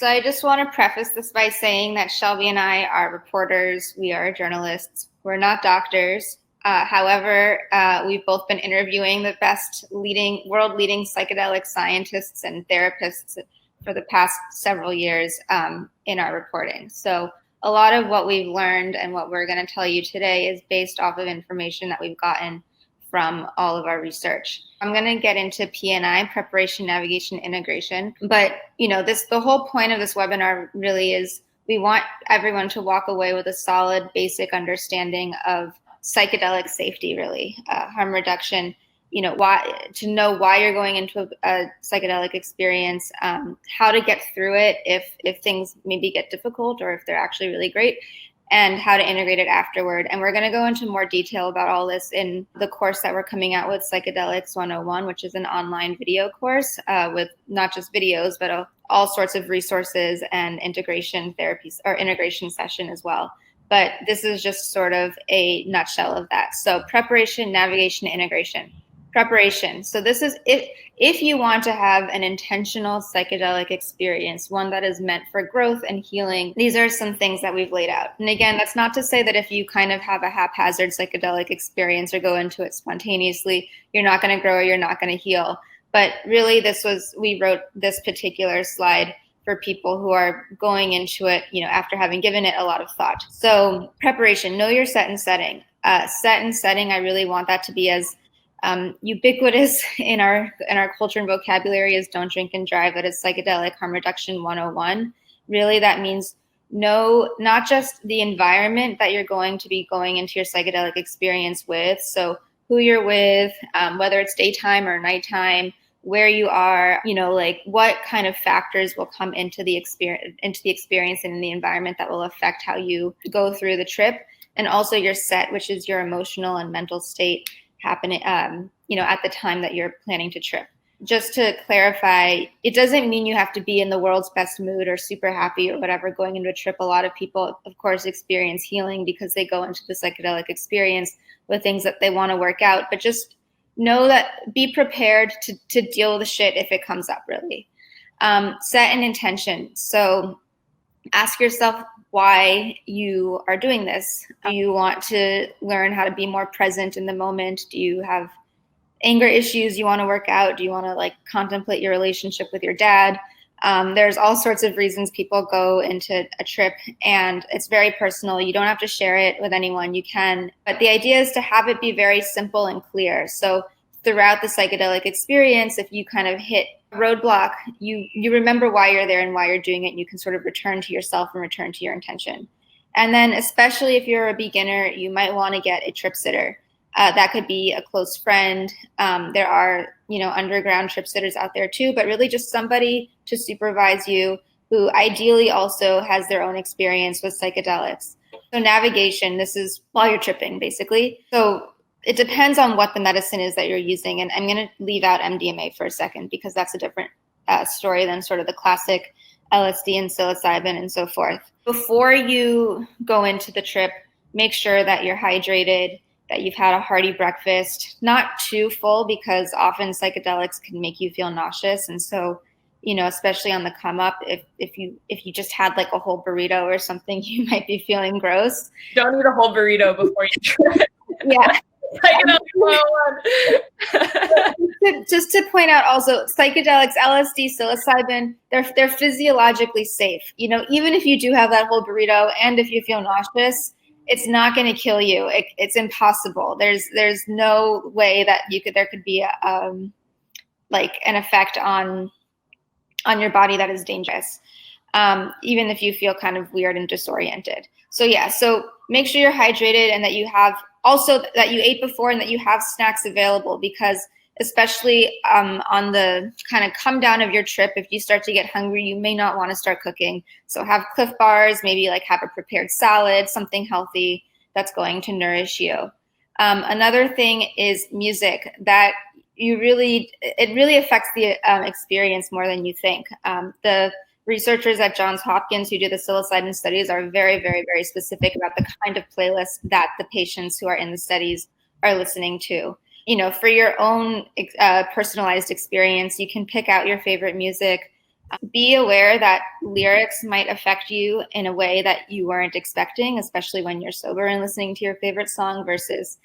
So I just want to preface this by saying that Shelby and I are reporters. We are journalists. We're not doctors. However, we've both been interviewing the best world-leading psychedelic scientists and therapists for the past several years in our reporting. So a lot of what we've learned and what we're going to tell you today is based off of information that we've gotten from all of our research. I'm going to get into PNI, preparation, navigation, integration. But the whole point of this webinar really is we want everyone to walk away with a solid, basic understanding of psychedelic safety, really, harm reduction. To know why you're going into a psychedelic experience, how to get through it if things maybe get difficult or if they're actually really great, and how to integrate it afterward. And we're going to go into more detail about all this in the course that we're coming out with, Psychedelics 101, which is an online video course with not just videos, but all sorts of resources and integration therapies or integration session as well. But this is just sort of a nutshell of that. So preparation, navigation, integration. Preparation. So this is if you want to have an intentional psychedelic experience, one that is meant for growth and healing, these are some things that we've laid out. And again, that's not to say that if you kind of have a haphazard psychedelic experience or go into it spontaneously, you're not going to grow or you're not going to heal. But really, we wrote this particular slide for people who are going into it, after having given it a lot of thought. So preparation, know your set and setting. Set and setting, I really want that to be as ubiquitous in our culture and vocabulary as don't drink and drive. That is psychedelic harm reduction 101. Really, that means know not just the environment that you're going to be going into your psychedelic experience with, so who you're with, whether it's daytime or nighttime, where you are, what kind of factors will come into the experience and in the environment that will affect how you go through the trip, and also your set, which is your emotional and mental state happening, at the time that you're planning to trip. Just to clarify, it doesn't mean you have to be in the world's best mood or super happy or whatever going into a trip. A lot of people, of course, experience healing because they go into the psychedelic experience with things that they want to work out. But just know that, be prepared to deal with the shit if it comes up, really. Set an intention. So ask yourself why you are doing this. Do you want to learn how to be more present in the moment? Do you have anger issues you want to work out? Do you want to contemplate your relationship with your dad? There's all sorts of reasons people go into a trip, and it's very personal. You don't have to share it with anyone. You can, but the idea is to have it be very simple and clear. So throughout the psychedelic experience, if you kind of hit a roadblock, you remember why you're there and why you're doing it, and you can sort of return to yourself and return to your intention. And then especially if you're a beginner, you might want to get a trip sitter. That could be a close friend. There are, underground trip sitters out there too, but really just somebody to supervise you who ideally also has their own experience with psychedelics. So navigation, this is while you're tripping, basically. So it depends on what the medicine is that you're using. And I'm going to leave out MDMA for a second because that's a different story than sort of the classic LSD and psilocybin and so forth. Before you go into the trip, make sure that you're hydrated, that you've had a hearty breakfast, not too full because often psychedelics can make you feel nauseous. And so, especially on the come up, if you just had a whole burrito or something, you might be feeling gross. Don't eat a whole burrito before you trip. Yeah. Just to point out also, psychedelics, LSD, psilocybin, they're physiologically safe. Even if you do have that whole burrito and if you feel nauseous, it's not going to kill you. It's impossible. There's no way that there could be an effect on your body that is dangerous, even if you feel kind of weird and disoriented. So make sure you're hydrated and that you have also that you ate before and that you have snacks available, because especially on the kind of come down of your trip, if you start to get hungry, you may not want to start cooking. So have Cliff Bars, maybe have a prepared salad, something healthy that's going to nourish you. Another thing is music. That it really affects the experience more than you think. The researchers at Johns Hopkins who do the psilocybin studies are very, very, very specific about the kind of playlist that the patients who are in the studies are listening to. For your own personalized experience, you can pick out your favorite music. Be aware that lyrics might affect you in a way that you weren't expecting, especially when you're sober and listening to your favorite song versus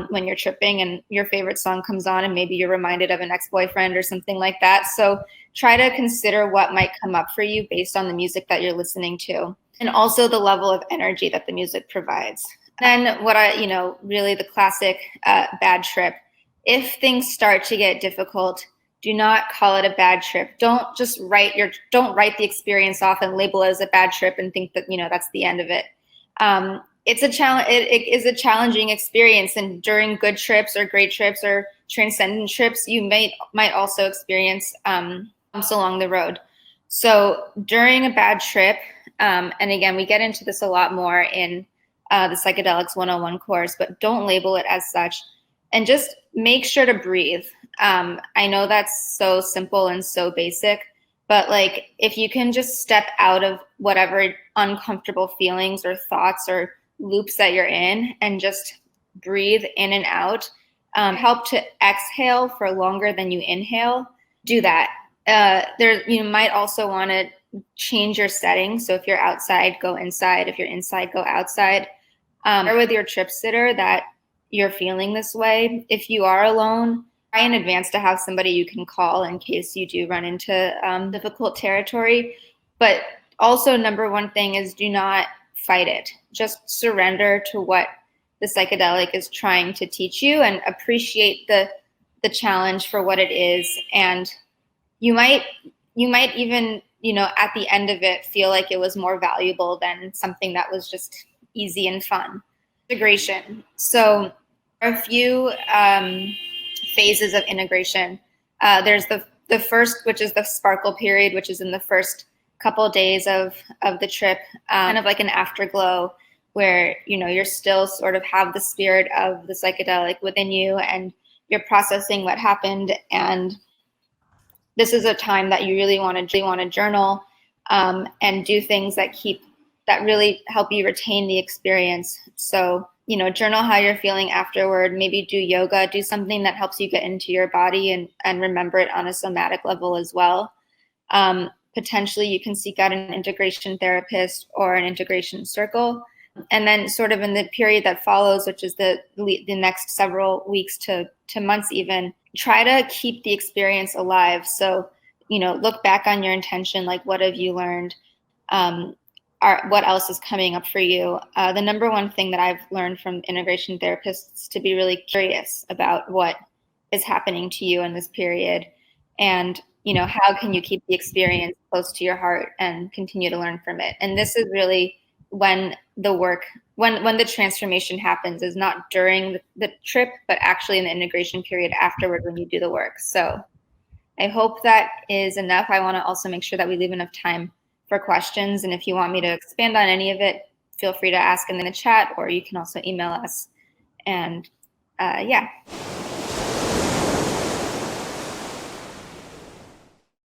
when you're tripping and your favorite song comes on and maybe you're reminded of an ex-boyfriend or something like that. So try to consider what might come up for you based on the music that you're listening to, and also the level of energy that the music provides. Then really the classic bad trip. If things start to get difficult, do not call it a bad trip. Don't just write the experience off and label it as a bad trip and think that, that's the end of it. It's a challenge. It is a challenging experience, and during good trips or great trips or transcendent trips, you might also experience bumps along the road. So during a bad trip, and again, we get into this a lot more in the Psychedelics 101 course, but don't label it as such, and just make sure to breathe. I know that's so simple and so basic, but like if you can just step out of whatever uncomfortable feelings or thoughts or loops that you're in and just breathe in and out, help to exhale for longer than you inhale, do that. You might also want to change your settings. So if you're outside, go inside. If you're inside, go outside. Or with your trip sitter that you're feeling this way. If you are alone, try in advance to have somebody you can call in case you do run into difficult territory. But also, number one thing is do not fight it. Just surrender to what the psychedelic is trying to teach you and appreciate the challenge for what it is. And you might even, at the end of it, feel like it was more valuable than something that was just easy and fun. Integration. So there are a few phases of integration. There's the first, which is the sparkle period, which is in the first couple of days of the trip, kind of like an afterglow where, you're still sort of have the spirit of the psychedelic within you and you're processing what happened. And this is a time that you really want to journal and do things that really help you retain the experience. So, journal how you're feeling afterward, maybe do yoga, do something that helps you get into your body and remember it on a somatic level as well. Potentially you can seek out an integration therapist or an integration circle. And then sort of in the period that follows, which is the next several weeks to months even, try to keep the experience alive. So, look back on your intention, like what have you learned? What else is coming up for you? The number one thing that I've learned from integration therapists is to be really curious about what is happening to you in this period. And, how can you keep the experience close to your heart and continue to learn from it? And this is really when the work, when the transformation happens, is not during the trip, but actually in the integration period afterward when you do the work. So I hope that is enough. I want to also make sure that we leave enough time for questions. And if you want me to expand on any of it, feel free to ask in the chat, or you can also email us. And yeah.